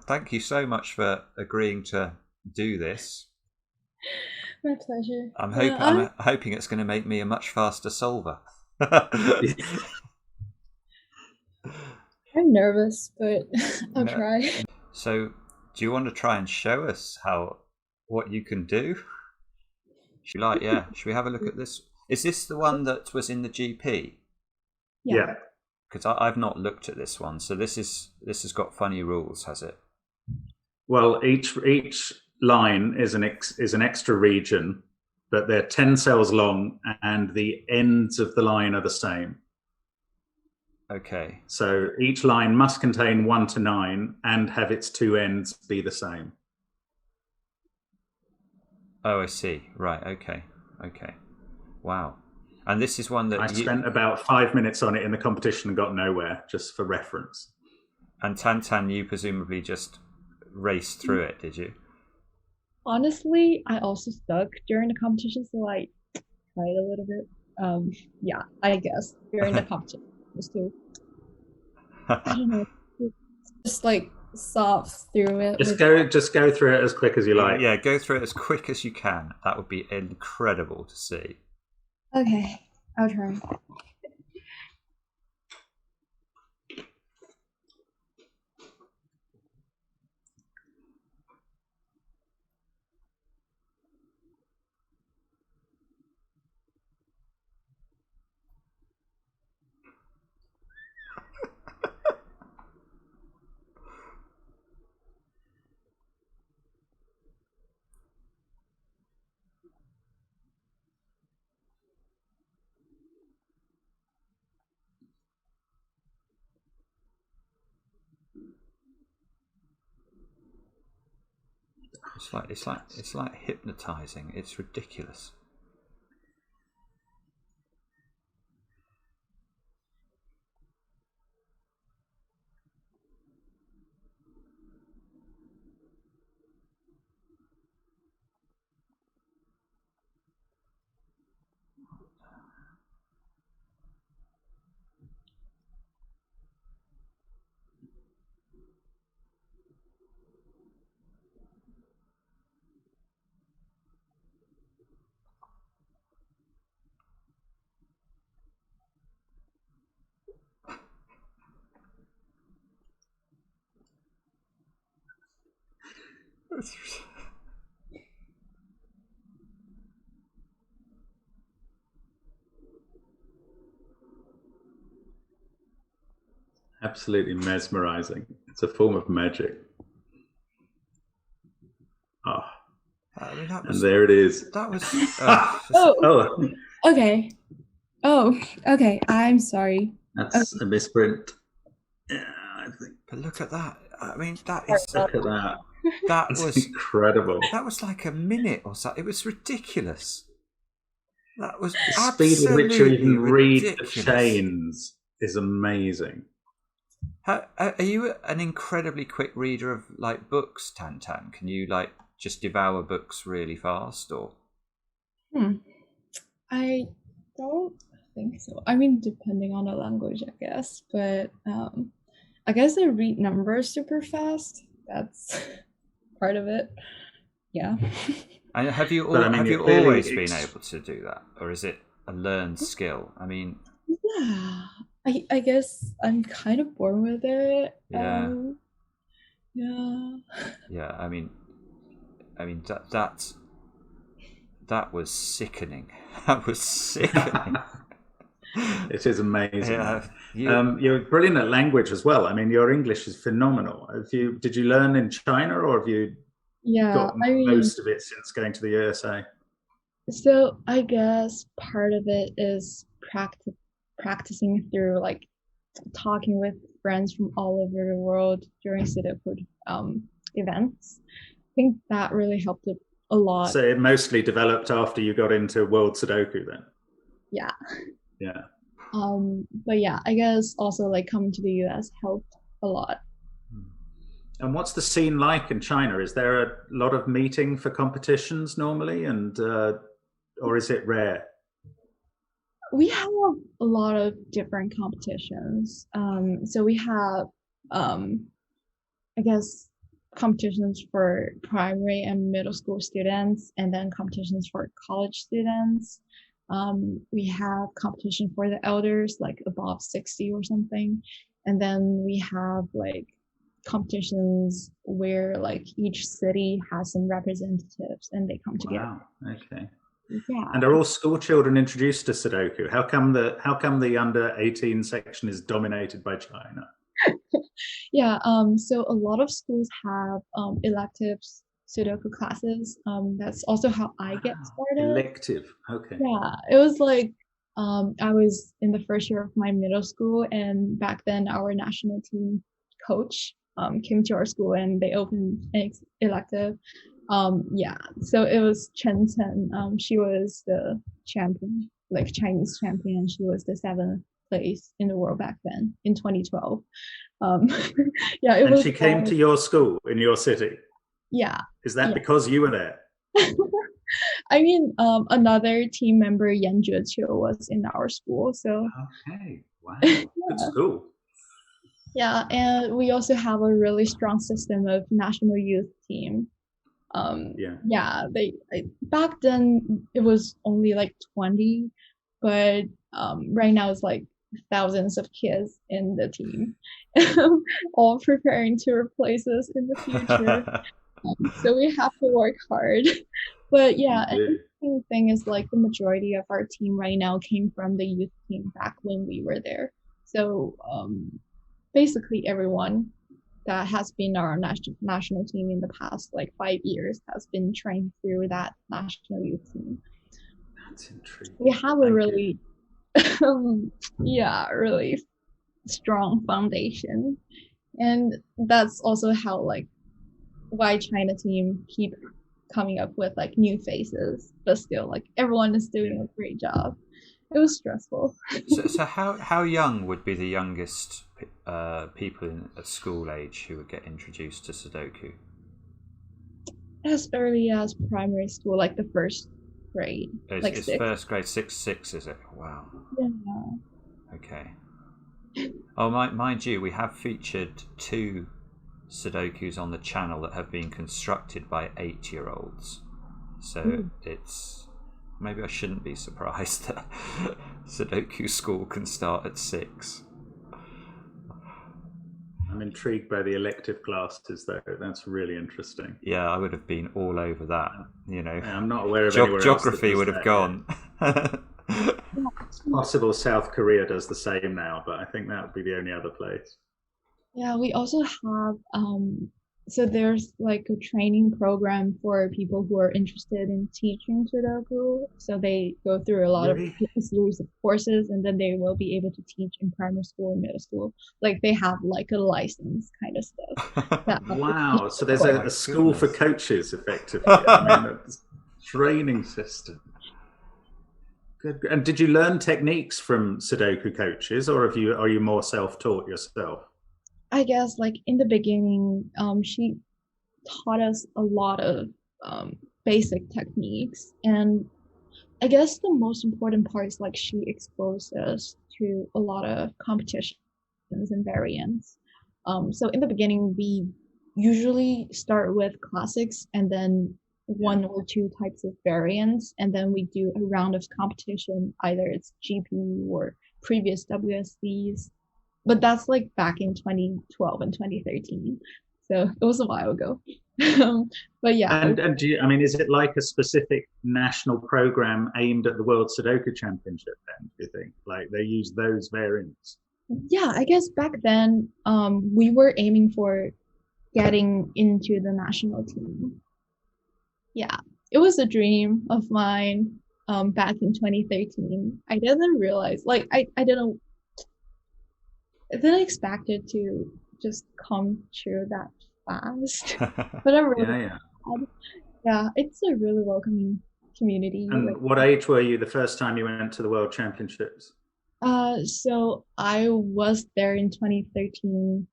thank you so much for agreeing to do this. My pleasure. I'm Yeah, hoping it's going to make me a much faster solver. I'm nervous, but I'll No. try. So, do you want to try and show us what you can do? Should we yeah? Should we have a look at this? Is this the one that was in the GP? Yeah. Yeah. Because I've not looked at this one. So this has got funny rules, has it? Well, each line is an extra region, but they're 10 cells long, and the ends of the line are the same. Okay. So each line must contain 1 to 9 and have its two ends be the same. Oh, I see. Right. Okay. Wow. And this is one that I spent about 5 minutes on it in the competition and got nowhere, just for reference. And Tantan, you presumably just raced through it, did you? Honestly, I also stuck during the competition, so I tried a little bit. Yeah, I guess during the competition, just to I don't know, just like soft through it. Just go through it as quick as you like. Yeah, go through it as quick as you can. That would be incredible to see. Okay, I'll try. It's like hypnotizing. It's ridiculous. Absolutely mesmerizing. It's a form of magic. Oh. I mean, and there it is. That was. Oh. Okay. Oh, okay. I'm sorry. That's a misprint. Yeah, I think. But look at that. I mean, that is. Look at that. That was incredible. That was like a minute or so. It was ridiculous. That was the speed with which you even read the chains is amazing. Are you an incredibly quick reader of like books, Tantan? Can you like just devour books really fast, or? I don't think so. I mean, depending on the language, I guess. But I guess I read numbers super fast. That's part of it. Yeah. And have you always been able to do that, or is it a learned skill? I mean, yeah, I guess I'm kind of born with it. Yeah. Yeah. Yeah. I mean that was sickening. That was sickening. It is amazing. Yeah, you're brilliant at language as well. I mean, your English is phenomenal. Did you learn in China, or have you got most of it since going to the USA? So I guess part of it is practicing through like talking with friends from all over the world during Sudoku events. I think that really helped it a lot. So it mostly developed after you got into World Sudoku then? Yeah. Yeah. But yeah, I guess also like coming to the US helped a lot. And what's the scene like in China? Is there a lot of meeting for competitions normally, and or is it rare? We have a lot of different competitions. So we have, I guess, competitions for primary and middle school students, and then competitions for college students. We have competition for the elders, like above 60 or something. And then we have like competitions where like each city has some representatives and they come together. Wow. Okay. Yeah. And are all school children introduced to Sudoku? How come the under 18 section is dominated by China? Yeah, so a lot of schools have elective Sudoku classes. That's also how I get started. Elective, okay. Yeah, it was like I was in the first year of my middle school, and back then our national team coach came to our school and they opened an elective. Yeah, so it was Chen Chen. She was the champion, like Chinese champion. She was the 7th place in the world back then in 2012. Yeah, and she came to your school in your city. Yeah. Is that because you were there? I mean, another team member, Yan Zheqiu, was in our school. So. Okay. Wow. Good school. Yeah, and we also have a really strong system of national youth team. Yeah, back then it was only like 20, but right now it's like thousands of kids in the team, all preparing to replace us in the future. So we have to work hard. But yeah, an interesting thing is like the majority of our team right now came from the youth team back when we were there. So basically everyone that has been our national team in the past like 5 years has been trained through that national youth team. That's intriguing. We have a really really strong foundation, and that's also how like why China team keep coming up with like new faces, but still like everyone is doing a great job. It was stressful. So how young would be the youngest people at school age who would get introduced to Sudoku? As early as primary school, like the first grade. It's first grade, 6, is it? Wow. Yeah. Okay. Oh, mind you, we have featured 2 Sudokus on the channel that have been constructed by 8-year-olds. So it's... Maybe I shouldn't be surprised that Sudoku school can start at 6. I'm intrigued by the elective classes, though. That's really interesting. Yeah, I would have been all over that. You know, yeah, I'm not aware of anywhere geography else would have gone. It's possible South Korea does the same now, but I think that would be the only other place. Yeah, we also have so there's like a training program for people who are interested in teaching Sudoku. So they go through a lot of series of courses, and then they will be able to teach in primary school and middle school. Like they have like a license kind of stuff. Wow! So there's a school for coaches, effectively. I mean, a training system. Good. And did you learn techniques from Sudoku coaches, or are you more self-taught yourself? I guess like in the beginning, she taught us a lot of basic techniques, and I guess the most important part is like she exposed us to a lot of competitions and variants. So in the beginning, we usually start with classics and then 1 or 2 types of variants, and then we do a round of competition, either it's GP or previous WSCs. But that's like back in 2012 and 2013, so it was a while ago. But yeah. And do you, I mean, is it like a specific national program aimed at the World Sudoku Championship? Then do you think like they use those variants? Yeah, I guess back then we were aiming for getting into the national team. Yeah, it was a dream of mine back in 2013. I didn't realize, like I didn't expect it to just come true that fast. But I'm really glad. Yeah, it's a really welcoming community. And like, what age were you the first time you went to the World Championships? So I was there in 2013,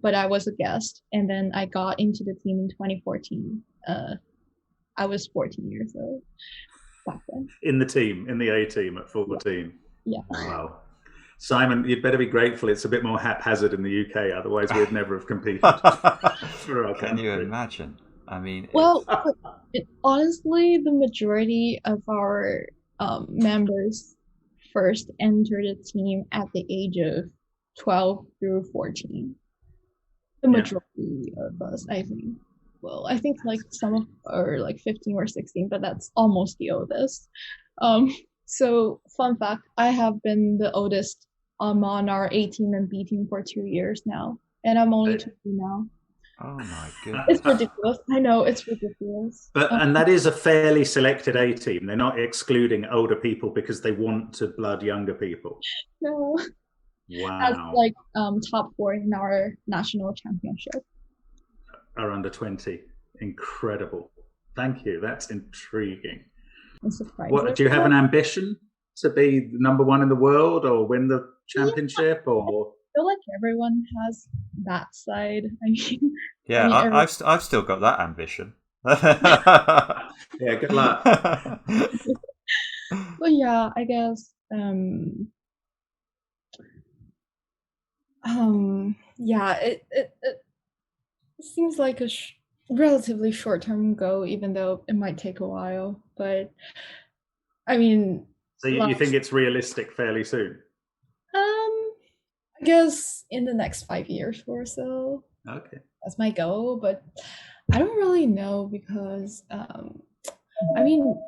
but I was a guest, and then I got into the team in 2014. I was 14 years old back then. In the team, in the A team at 14. Yeah. Wow. Simon, you'd better be grateful it's a bit more haphazard in the UK, otherwise we'd never have competed. Can you imagine? I mean, well, honestly, the majority of our members first entered the team at the age of 12 through 14. The majority of us, I think. Well, I think like some of are like 15 or 16, but that's almost the oldest. So fun fact, I have been the oldest on our A team and B team for 2 years now, and I'm only 20 now. Oh my goodness. It's ridiculous. I know, it's ridiculous. But and that is a fairly selected A team. They're not excluding older people because they want to blood younger people. No. Wow. That's like top 4 in our national championship. Are under 20. Incredible. Thank you. That's intriguing. What, do you have an ambition to be number 1 in the world or win the championship? Yeah. Or I feel like everyone has that side. I mean, yeah, I've still got that ambition. Yeah, good luck. Well, yeah, I guess. Yeah, it seems like a relatively short-term goal, even though it might take a while. But I mean, so you think it's realistic fairly soon? I guess in the next 5 years or so. Okay, that's my goal, but I don't really know because I mean,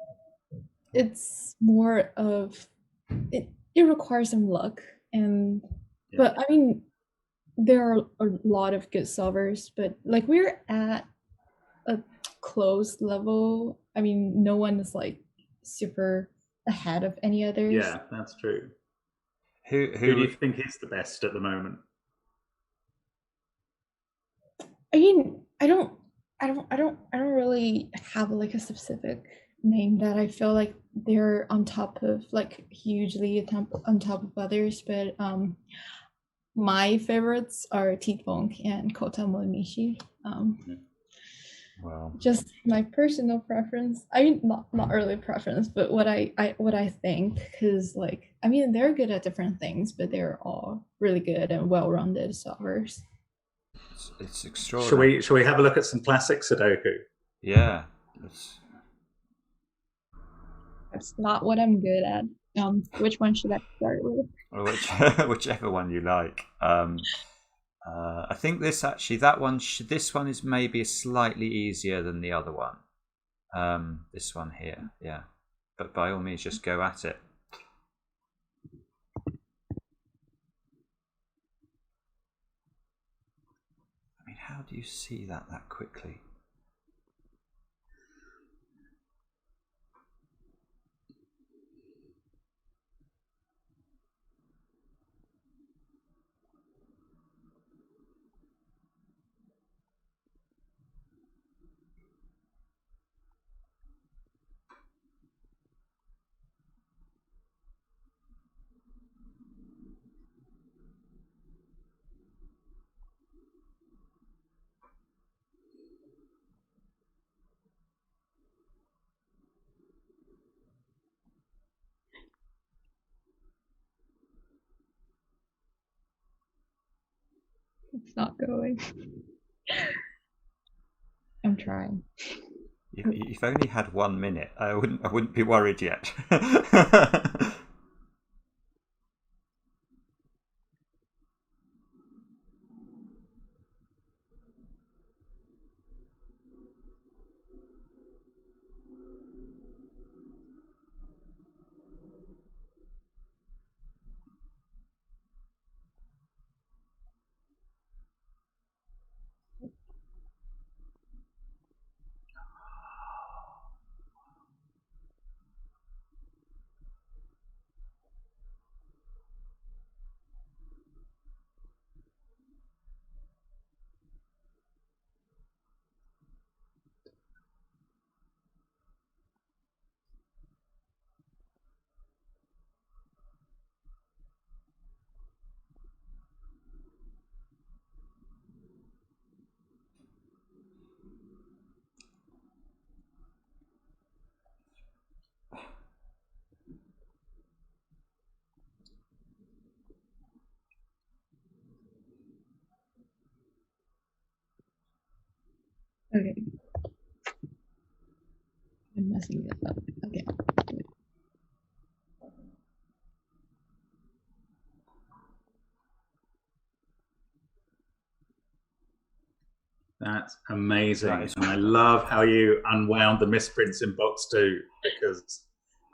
it's more of it requires some luck, and but I mean, there are a lot of good solvers, but like we're at a close level. I mean, no one is like super ahead of any others. Yeah, that's true. Who do you think is the best at the moment? I mean, I don't really have like a specific name that I feel like they're on top of, like hugely on top of others, but my favorites are T-Funk and Kota Monishi. Wow. Just my personal preference. I mean, not really preference, but what I think, because like I mean they're good at different things, but they're all really good and well-rounded solvers. It's extraordinary. Shall we have a look at some classic Sudoku? Yeah. That's not what I'm good at. Which one should I start with? Or whichever one you like. I think this one is maybe slightly easier than the other one. This one here, yeah. But by all means, just go at it. I mean, how do you see that quickly? It's not going. I'm trying. You've only had 1 minute. I wouldn't be worried yet. Okay. I'm messing it up. Okay. That's amazing. And I love how you unwound the misprints in box 2, because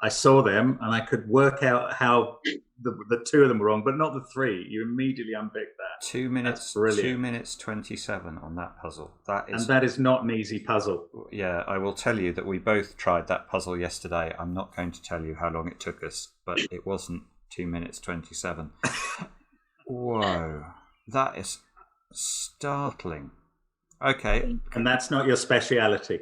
I saw them and I could work out how the 2 of them were wrong, but not the 3. You immediately unpicked that. 2 minutes, 2 minutes 27 on that puzzle. And that is not an easy puzzle. Yeah, I will tell you that we both tried that puzzle yesterday. I'm not going to tell you how long it took us, but it wasn't 2 minutes 27. Whoa, that is startling. Okay. And that's not your speciality.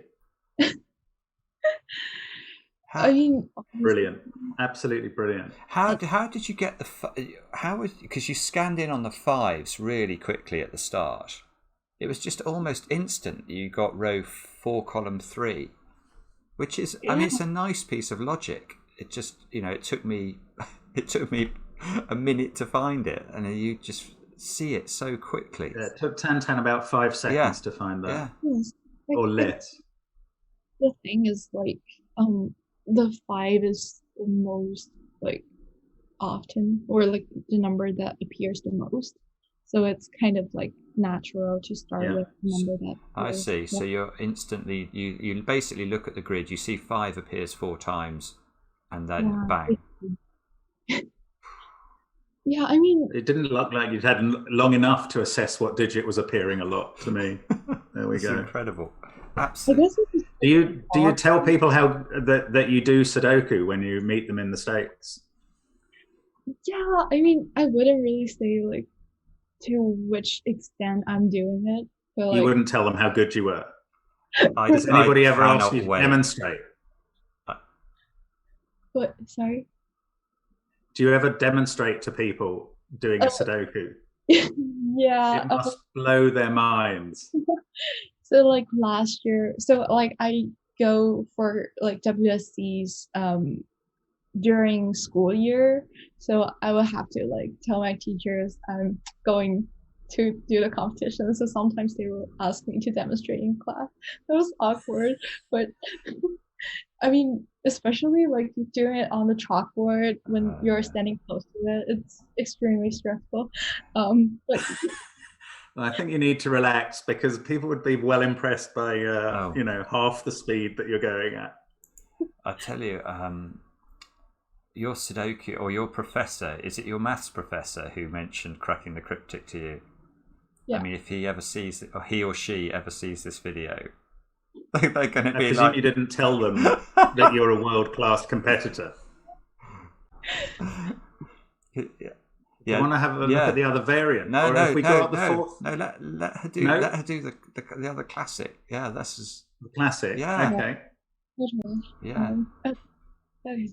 I mean, brilliant, absolutely brilliant. How did you get because you scanned in on the 5s really quickly at the start. It was just almost instant. You got row 4, column 3, which is, I mean, it's a nice piece of logic. It just, it took me a minute to find it, and you just see it so quickly. Yeah, it took Tantan about 5 seconds to find that, or less. The thing is, like, the 5 is the most, like, often, or like the number that appears the most. So it's kind of like natural to start with the number that. I see. So you're instantly you basically look at the grid. You see 5 appears 4 times, and then bang. Yeah, I mean, it didn't look like you'd had long enough to assess what digit was appearing a lot to me. There we go. Incredible. Absolutely. Do you tell people how that you do Sudoku when you meet them in the States? Yeah, I mean, I wouldn't really say like to which extent I'm doing it, but like, you wouldn't tell them how good you were. Does anybody ever ask you to demonstrate? But sorry. Do you ever demonstrate to people doing a Sudoku? Yeah. It must blow their minds. So like last year, so like I go for like WSCs during school year. So I will have to like tell my teachers I'm going to do the competition. So sometimes they will ask me to demonstrate in class. That was awkward, but I mean, especially like doing it on the chalkboard when you're standing close to it, it's extremely stressful. But I think you need to relax, because people would be well impressed by half the speed that you're going at. I tell you, your Sudoku, or your professor, is it your maths professor who mentioned cracking the cryptic to you? Yeah. I mean, if he ever sees it, or he or she ever sees this video, they're going to be like... you didn't tell them that you're a world-class competitor. Yeah. You want to have a look at the other variant? No, fourth? No, let her do let her do the other classic. Yeah, this is the classic. Yeah. Okay. Yeah. Okay.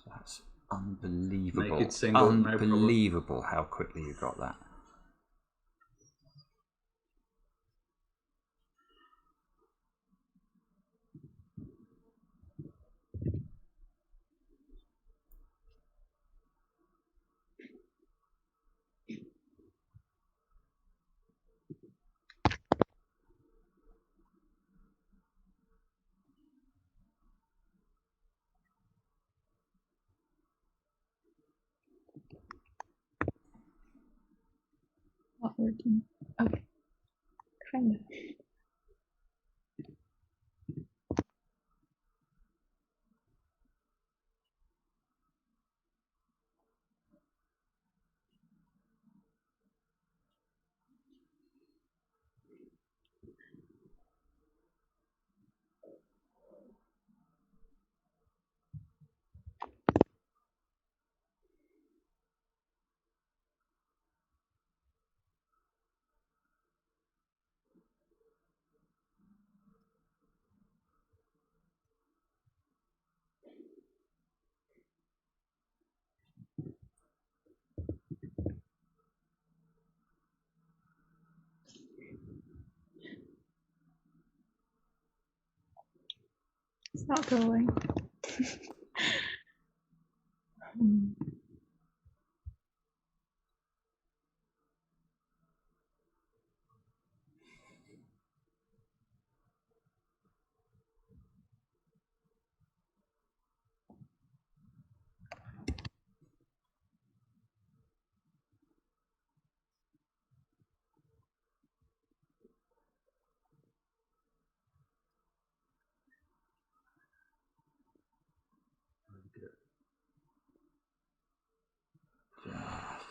That's unbelievable. Make it single, unbelievable how quickly you got that. Not working. Okay. Kind of. It's not going.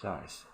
Nice.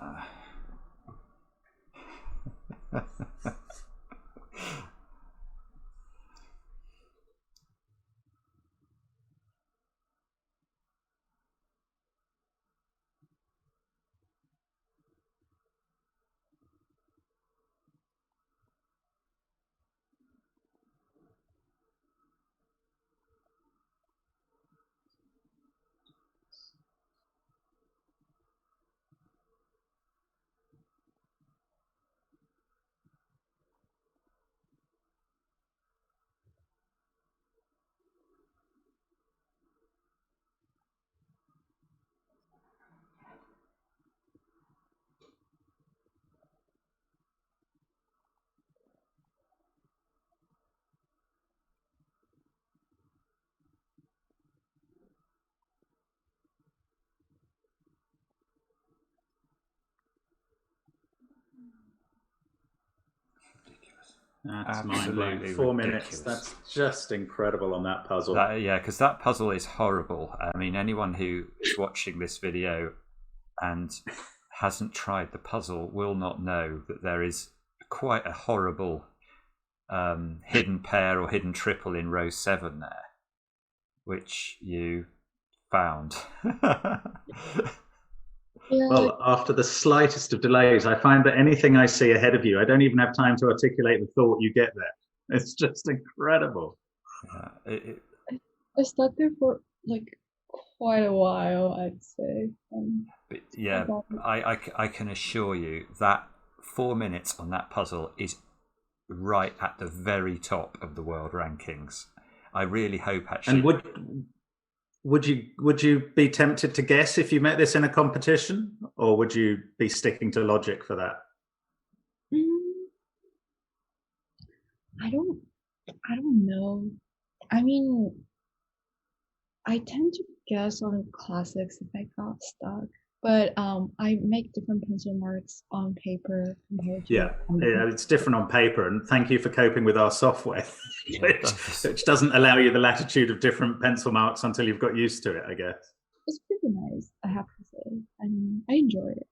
That's mind-blowing. 4 minutes. That's just incredible on that puzzle. Yeah, because that puzzle is horrible. I mean, anyone who is watching this video and hasn't tried the puzzle will not know that there is quite a horrible hidden pair or hidden triple in row 7 there, which you found. Yeah. Well, after the slightest of delays, I find that anything I see ahead of you, I don't even have time to articulate the thought you get there. It's just incredible. Yeah, I stuck there for like quite a while, I'd say. But yeah, I can assure you that 4 minutes on that puzzle is right at the very top of the world rankings. I really hope actually. And would you be tempted to guess if you met this in a competition, or would you be sticking to logic for that? I don't know. I mean, I tend to guess on classics if I got stuck, but I make different pencil marks on paper compared to yeah, it's different on paper. And thank you for coping with our software, which doesn't allow you the latitude of different pencil marks until you've got used to it, I guess. It's pretty nice, I have to say. I mean, I enjoy it.